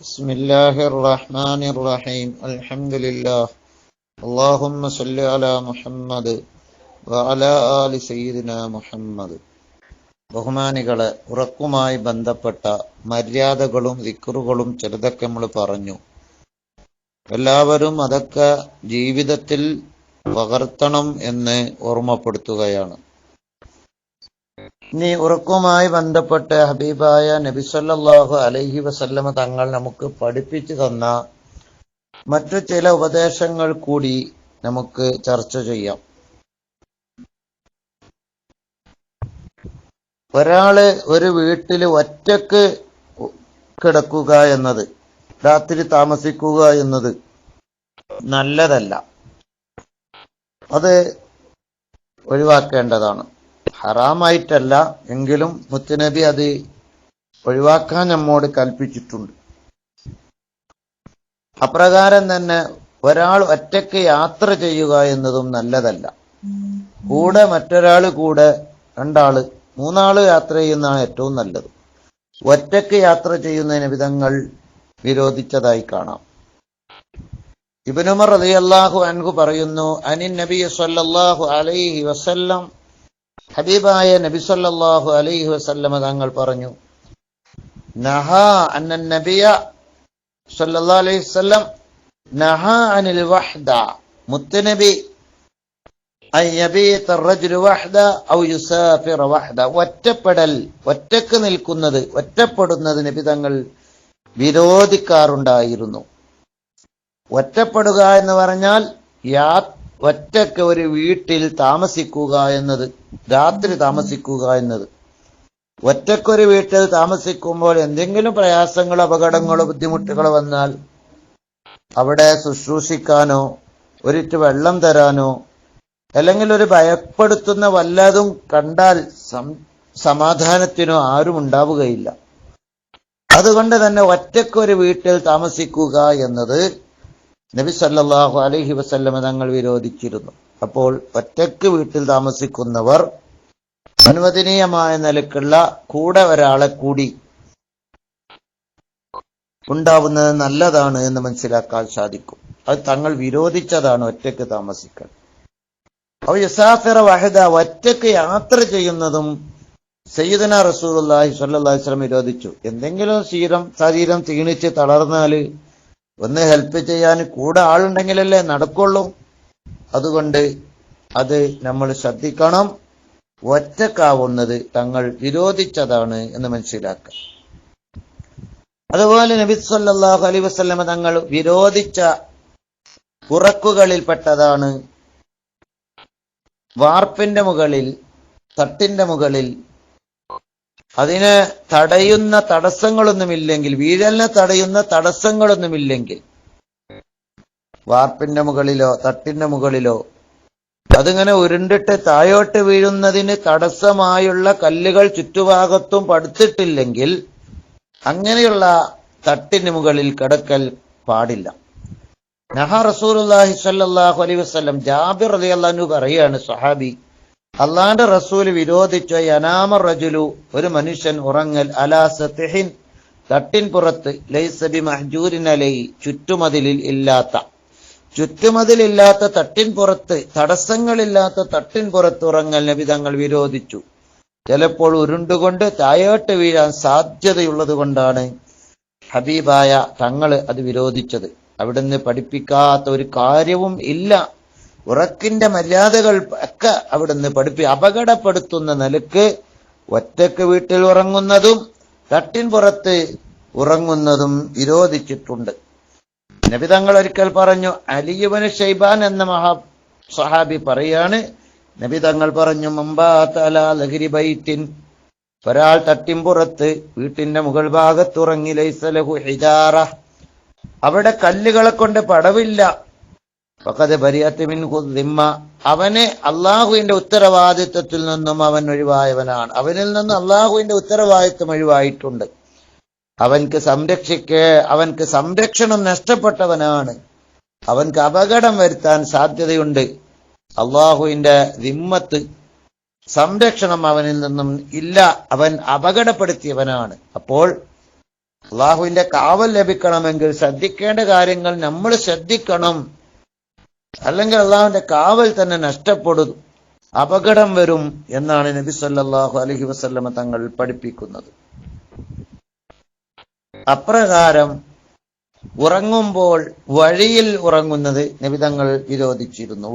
بسم الله الرحمن الرحيم الحمد لله اللهم صل على محمد وعلى آل سيدنا മുഹമ്മദ്. ബഹുമാനികളെ, ഉറക്കുമായി ബന്ധപ്പെട്ട മര്യാദകളും ദിക്റുകളും ചിലതൊക്കെ നമ്മൾ പറഞ്ഞു. എല്ലാവരും അതൊക്കെ ജീവിതത്തിൽ പകർത്തണം എന്ന് ഓർമ്മപ്പെടുത്തുകയാണ്. ഇനി ഉറക്കവുമായി ബന്ധപ്പെട്ട് ഹബീബായ നബി സല്ലല്ലാഹു അലൈഹി വസല്ലമ തങ്ങൾ നമുക്ക് പഠിപ്പിച്ചു തന്ന മറ്റു ചില ഉപദേശങ്ങൾ കൂടി നമുക്ക് ചർച്ച ചെയ്യാം. ഒരാള് ഒരു വീട്ടിൽ ഒറ്റക്ക് കിടക്കുക എന്നത്, രാത്രി താമസിക്കുക എന്നത് നല്ലതല്ല. അത് ഒഴിവാക്കേണ്ടതാണ്. ഹറാമായിട്ടല്ല എങ്കിലും മുത്തുനബി അത് ഒഴിവാക്കാൻ നമ്മോട് കൽപ്പിച്ചിട്ടുണ്ട്. അപ്രകാരം തന്നെ ഒരാൾ ഒറ്റയ്ക്ക് യാത്ര ചെയ്യുക എന്നതും നല്ലതല്ല. കൂടെ മറ്റൊരാള്, കൂടെ രണ്ടാള്, മൂന്നാള് യാത്ര ചെയ്യുന്നതാണ് ഏറ്റവും നല്ലത്. ഒറ്റയ്ക്ക് യാത്ര ചെയ്യുന്ന വിധങ്ങൾ വിരോധിച്ചതായി കാണാം. ഇബ്നു ഉമർ റളിയല്ലാഹു അൻഹു പറയുന്നു, അനിൻ നബി സല്ലല്ലാഹു അലൈഹി വസല്ലം, ഹബീബായ നബി സല്ലല്ലാഹു അലൈഹി വസല്ലമ തങ്ങൾ പറഞ്ഞു, നഹാ അന്നൻ നബിയ സല്ലല്ലാഹു അലൈഹി വസല്ലം നഹാ അനിൽ വഹ്ദ, മുത്തുനബി അൻ യബീത الرجل വഹ്ദ ഔ യുസാഫിറ വഹ്ദ, ഒറ്റപ്പെടൽ, ഒറ്റക്ക് നിൽക്കുന്നത്, ഒറ്റപ്പെടുന്നത് നബി തങ്ങൾ വിരോധിക്കാറുണ്ടായിരുന്നു. ഒറ്റപ്പെടുക എന്ന് പറഞ്ഞാൽ ഒറ്റക്ക് ഒരു വീട്ടിൽ താമസിക്കുക എന്നത്, രാത്രി താമസിക്കുക എന്നത്. ഒറ്റക്കൊരു വീട്ടിൽ താമസിക്കുമ്പോൾ എന്തെങ്കിലും പ്രയാസങ്ങളോ അപകടങ്ങളോ ബുദ്ധിമുട്ടുകളോ വന്നാൽ അവിടെ ശുശ്രൂഷിക്കാനോ ഒരിറ്റ് വെള്ളം തരാനോ അല്ലെങ്കിൽ ഒരു ഭയപ്പെടുത്തുന്ന വല്ലതും കണ്ടാൽ സമാധാനത്തിനോ ആരും ഉണ്ടാവുകയില്ല. അതുകൊണ്ട് തന്നെ ഒറ്റക്കൊരു വീട്ടിൽ താമസിക്കുക എന്നത് നബി സല്ലല്ലാഹു അലൈഹി വസല്ലമ തങ്ങൾ വിരോധിച്ചിരുന്നു. അപ്പോൾ ഒറ്റക്ക് വീട്ടിൽ താമസിക്കുന്നവർ അനുവദനീയമായ നിലക്കുള്ള കൂടെ ഒരാളെ കൂടി ഉണ്ടാവുന്നത് നല്ലതാണ് എന്ന് മനസ്സിലാക്കാൻ സാധിക്കും. അത് തങ്ങൾ വിരോധിച്ചതാണ് ഒറ്റക്ക് താമസിക്കൽ. ഔ യുസാഫിറ വഹദ, ഒറ്റക്ക് യാത്ര ചെയ്യുന്നതും സയ്യിദുനാ റസൂലുള്ളാഹി സ്വല്ലല്ലാഹു അലൈഹി വസല്ലം വിരോധിച്ചു. എന്തെങ്കിലും ശരീരം ക്ഷീണിച്ച് തളർന്നാല് ഒന്ന് ഹെൽപ്പ് ചെയ്യാൻ കൂടെ ആളുണ്ടെങ്കിലല്ലേ നടക്കുള്ളൂ. അതുകൊണ്ട് അത് നമ്മൾ ശ്രദ്ധിക്കണം. ഒറ്റക്കാവുന്നത് തങ്ങൾ വിരോധിച്ചതാണ് എന്ന് മനസ്സിലാക്കുക. അതുപോലെ നബി സല്ലല്ലാഹു അലൈഹി വസല്ലമ തങ്ങൾ വിരോധിച്ച ഉറക്കുകളിൽപ്പെട്ടതാണ് വാർപ്പിന്റെ മുകളിൽ, തട്ടിന്റെ മുകളിൽ അതിനെ തടയുന്ന തടസ്സങ്ങളൊന്നുമില്ലെങ്കിൽ, വീഴലിനെ തടയുന്ന തടസ്സങ്ങളൊന്നുമില്ലെങ്കിൽ, വാർപ്പിന്റെ മുകളിലോ തട്ടിന്റെ മുകളിലോ അതിങ്ങനെ ഉരുണ്ടിട്ട് താഴോട്ട് വീഴുന്നതിന് തടസ്സമായുള്ള കല്ലുകൾ ചുറ്റുഭാഗത്തും പടുത്തിട്ടില്ലെങ്കിൽ അങ്ങനെയുള്ള തട്ടിന് മുകളിൽ കിടക്കൽ പാടില്ല. നഹാ റസൂലുള്ളാഹി സ്വല്ലല്ലാഹു അലൈഹി വസല്ലം, ജാബിർ റളിയല്ലാഹു അൻഹു പറയാണ്, സ്വഹാബി, അള്ളാന്റെ റസൂല് വിരോധിച്ച യനാമ റജുലു, ഒരു മനുഷ്യൻ ഉറങ്ങൽ, അലാ സത്ഹിൻ, തട്ടിൻ പുറത്ത്, ലൈസ ബിമഹ്ജൂരിൻ അലൈഹി, ചുറ്റുമതിലില്ലാത്ത തട്ടിൻ പുറത്ത്, തടസ്സങ്ങളില്ലാത്ത തട്ടിൻ പുറത്ത് ഉറങ്ങൽ നബി തങ്ങൾ വിരോധിച്ചു. ചിലപ്പോൾ ഉരുണ്ടുകൊണ്ട് താഴോട്ട് വീഴാൻ സാധ്യതയുള്ളത് കൊണ്ടാണ് ഹബീബായ തങ്ങൾ അത് വിരോധിച്ചത്. അവിടുന്ന് പഠിപ്പിക്കാത്ത ഒരു കാര്യവും ഇല്ല. ഉറക്കിന്റെ മര്യാദകൾ ഒക്കെ അവിടുന്ന് അപകടപ്പെടുത്തുന്ന നിലക്ക് ഒറ്റക്ക് വീട്ടിൽ ഉറങ്ങുന്നതും തട്ടിൻ പുറത്ത് ഉറങ്ങുന്നതും വിരോധിച്ചിട്ടുണ്ട്. നബി തങ്ങൾ ഒരിക്കൽ പറഞ്ഞു, അലി ഇബ്നു ശൈബാൻ എന്ന സഹാബി പറയാണ്, നബി തങ്ങൾ പറഞ്ഞു, മംബാത അലാ ലഹരി ബൈത്തിൻ, ഒരാൾ തട്ടിൻപുറത്ത് വീട്ടിന്റെ മുകൾ ഭാഗത്തുറങ്ങി, ലൈസ ലഹു ഹിജാറ, അവിടെ കല്ലുകളെ കൊണ്ട് പടവില്ല, ഫഖദ് ബരിഅത മിൻഹു ദിമ്മ, അവന് അള്ളാഹുവിന്റെ ഉത്തരവാദിത്വത്തിൽ നിന്നും അവൻ ഒഴിവായവനാണ്. അവനിൽ നിന്ന് അള്ളാഹുവിന്റെ ഉത്തരവാദിത്വം ഒഴിവായിട്ടുണ്ട്. അവൻക്ക് സംരക്ഷണം നഷ്ടപ്പെട്ടവനാണ്. അവൻക്ക് അപകടം വരുത്താൻ സാധ്യതയുണ്ട്. അള്ളാഹുവിന്റെ ദിമ്മത്ത്, സംരക്ഷണം അവനിൽ നിന്നും ഇല്ല. അവൻ അപകടപ്പെടുത്തിയവനാണ്. അപ്പോൾ അള്ളാഹുവിന്റെ കാവൽ ലഭിക്കണമെങ്കിൽ ശ്രദ്ധിക്കേണ്ട കാര്യങ്ങൾ നമ്മൾ ശ്രദ്ധിക്കണം. അല്ലെങ്കിൽ അള്ളാഹുവിന്റെ കാവൽ തന്നെ നഷ്ടപ്പെടും, അപകടം വരും എന്നാണ് നബി സല്ലല്ലാഹു അലൈഹി വസല്ലമ തങ്ങൾ പഠിപ്പിക്കുന്നത്. അപ്രകാരം ഉറങ്ങുമ്പോൾ വഴിയിൽ ഉറങ്ങുന്നത് നബി തങ്ങൾ വിരോധിച്ചിരുന്നു.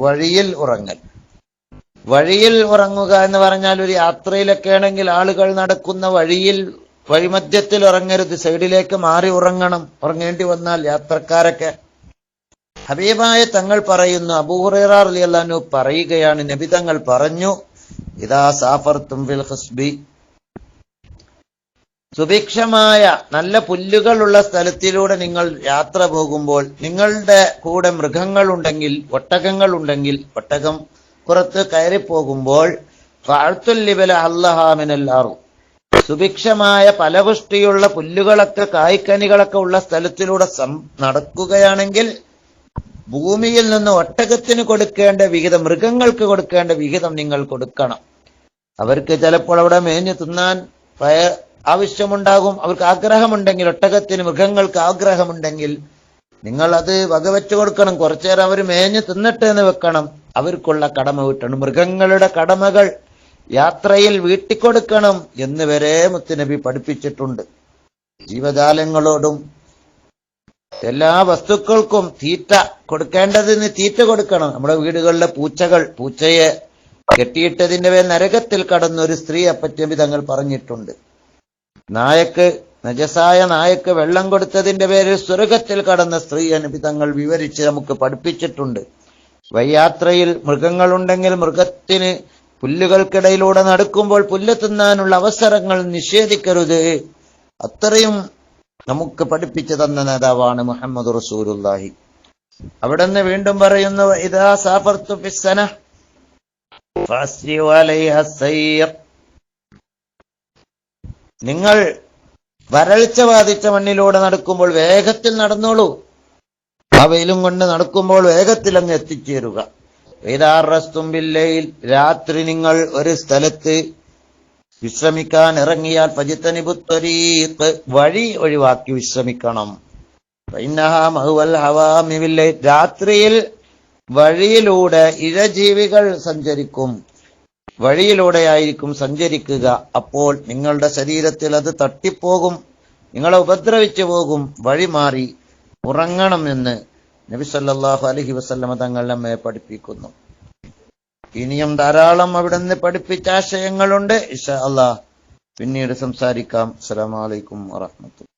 വഴിയിൽ ഉറങ്ങുക എന്ന് പറഞ്ഞാൽ ഒരു യാത്രയിലൊക്കെ ആണെങ്കിൽ ആളുകൾ നടക്കുന്ന വഴിമധ്യത്തിൽ ഉറങ്ങരുത്, സൈഡിലേക്ക് മാറി ഉറങ്ങേണ്ടി വന്നാൽ യാത്രക്കാരൊക്കെ. ഹബീബായ തങ്ങൾ പറയുന്നു, അബൂ ഹുറൈറ റളിയല്ലാഹു അൻഹു പറയുകയാണ്, നബി തങ്ങൾ പറഞ്ഞു, ഇദാ സാഫർതും ഫിൽ ഖസ്ബി, സുഭിക്ഷമായ നല്ല പുല്ലുകളുള്ള സ്ഥലത്തിലൂടെ നിങ്ങൾ യാത്ര പോകുമ്പോൾ, നിങ്ങളുടെ കൂടെ മൃഗങ്ങളുണ്ടെങ്കിൽ, ഒട്ടകങ്ങളുണ്ടെങ്കിൽ, ഒട്ടകം പുറത്ത് കയറിപ്പോകുമ്പോൾ, ഫഅത്തുൽ ലിബല അല്ലഹാ മിനൽ അർദ്, സുഭിക്ഷമായ ഫലപുഷ്ടിയുള്ള പുല്ലുകളൊക്കെ കായ്ക്കനികളൊക്കെ ഉള്ള സ്ഥലത്തിലൂടെ നടക്കുകയാണെങ്കിൽ ഭൂമിയിൽ നിന്ന് ഒട്ടകത്തിന് കൊടുക്കേണ്ട വിഹിതം, മൃഗങ്ങൾക്ക് കൊടുക്കേണ്ട വിഹിതം നിങ്ങൾ കൊടുക്കണം. അവർക്ക് ചിലപ്പോൾ അവിടെ മേഞ്ഞു തിന്നാൻ ആവശ്യമുണ്ടാകും, അവർക്ക് ആഗ്രഹമുണ്ടെങ്കിൽ, ഒട്ടകത്തിന് മൃഗങ്ങൾക്ക് ആഗ്രഹമുണ്ടെങ്കിൽ നിങ്ങൾ അത് വകവെച്ചു കൊടുക്കണം. കുറച്ചേരം അവർ മേഞ്ഞു തിന്നട്ടെ എന്ന് വെക്കണം, അവർക്കുള്ള കടമ വീട്ടണം. മൃഗങ്ങളുടെ കടമകൾ യാത്രയിൽ വീട്ടിക്കൊടുക്കണം എന്ന് വരെ മുത്തുനബി പഠിപ്പിച്ചിട്ടുണ്ട്. ജീവജാലങ്ങളോടും എല്ലാ വസ്തുക്കൾക്കും തീറ്റ കൊടുക്കേണ്ടതിന് തീറ്റ കൊടുക്കണം. നമ്മുടെ വീടുകളിലെ പൂച്ചയെ കെട്ടിയിട്ടതിന്റെ പേരിൽ നരകത്തിൽ കടന്നൊരു സ്ത്രീയെ പറ്റി തങ്ങൾ പറഞ്ഞിട്ടുണ്ട്. നജസായ നായക്ക് വെള്ളം കൊടുത്തതിന്റെ പേരിൽ സ്വർഗത്തിൽ കടന്ന സ്ത്രീയെ നബി തങ്ങൾ വിവരിച്ച് നമുക്ക് പഠിപ്പിച്ചിട്ടുണ്ട്. വഴിയാത്രയിൽ മൃഗങ്ങളുണ്ടെങ്കിൽ മൃഗത്തിന് പുല്ലുകൾക്കിടയിലൂടെ നടക്കുമ്പോൾ പുല്ല് തിന്നാനുള്ള അവസരങ്ങൾ നിഷേധിക്കരുത്. അത്രയും നമുക്ക് പഠിപ്പിച്ചു തന്ന നേതാവാണ് മുഹമ്മദ് റസൂലുള്ളാഹി. അവിടുന്ന് വീണ്ടും പറയുന്നു, ഇദാ സാഫർതു ഫിസ്സന ഫഅസ്രി അലൈഹ സയ്ർ, നിങ്ങൾ വരൾച്ച ബാധിച്ച മണ്ണിലൂടെ നടക്കുമ്പോൾ വേഗത്തിൽ നടന്നോളൂ. ആ വെയിലും കൊണ്ട് നടക്കുമ്പോൾ വേഗത്തിൽ അങ്ങ് എത്തിച്ചേരുക. ഇദാറസ്തും ബില്ലൈൽ, രാത്രി നിങ്ങൾ ഒരു സ്ഥലത്ത് വിശ്രമിക്കാൻ ഇറങ്ങിയാൽ ഫജ്തനിബുത് ത്വരീഖ്, വഴി ഒഴിവാക്കി വിശ്രമിക്കണം. ഫഇന്നഹാ മഹ്വൽ ഹവാമി ബില്ലൈൽ, രാത്രിയിൽ വഴിയിലൂടെ ഇഴജീവികൾ സഞ്ചരിക്കും, വഴിയിലൂടെയായിരിക്കും സഞ്ചരിക്കുക. അപ്പോൾ നിങ്ങളുടെ ശരീരത്തിൽ അത് തട്ടിപ്പോകും, നിങ്ങളെ ഉപദ്രവിച്ചു പോകും. വഴി മാറി ഉറങ്ങണമെന്ന് നബി സല്ലല്ലാഹു അലൈഹി വസല്ലമ തങ്ങൾ നമ്മെ പഠിപ്പിക്കുന്നു. ഇനിയും ധാരാളം അവിടുന്ന് പഠിപ്പിച്ച ആശയങ്ങളുണ്ട്. ഇൻഷാ അല്ലാഹ് പിന്നീട് സംസാരിക്കാം. അസ്സലാമു അലൈക്കും വറഹ്മത്തുള്ളാഹി.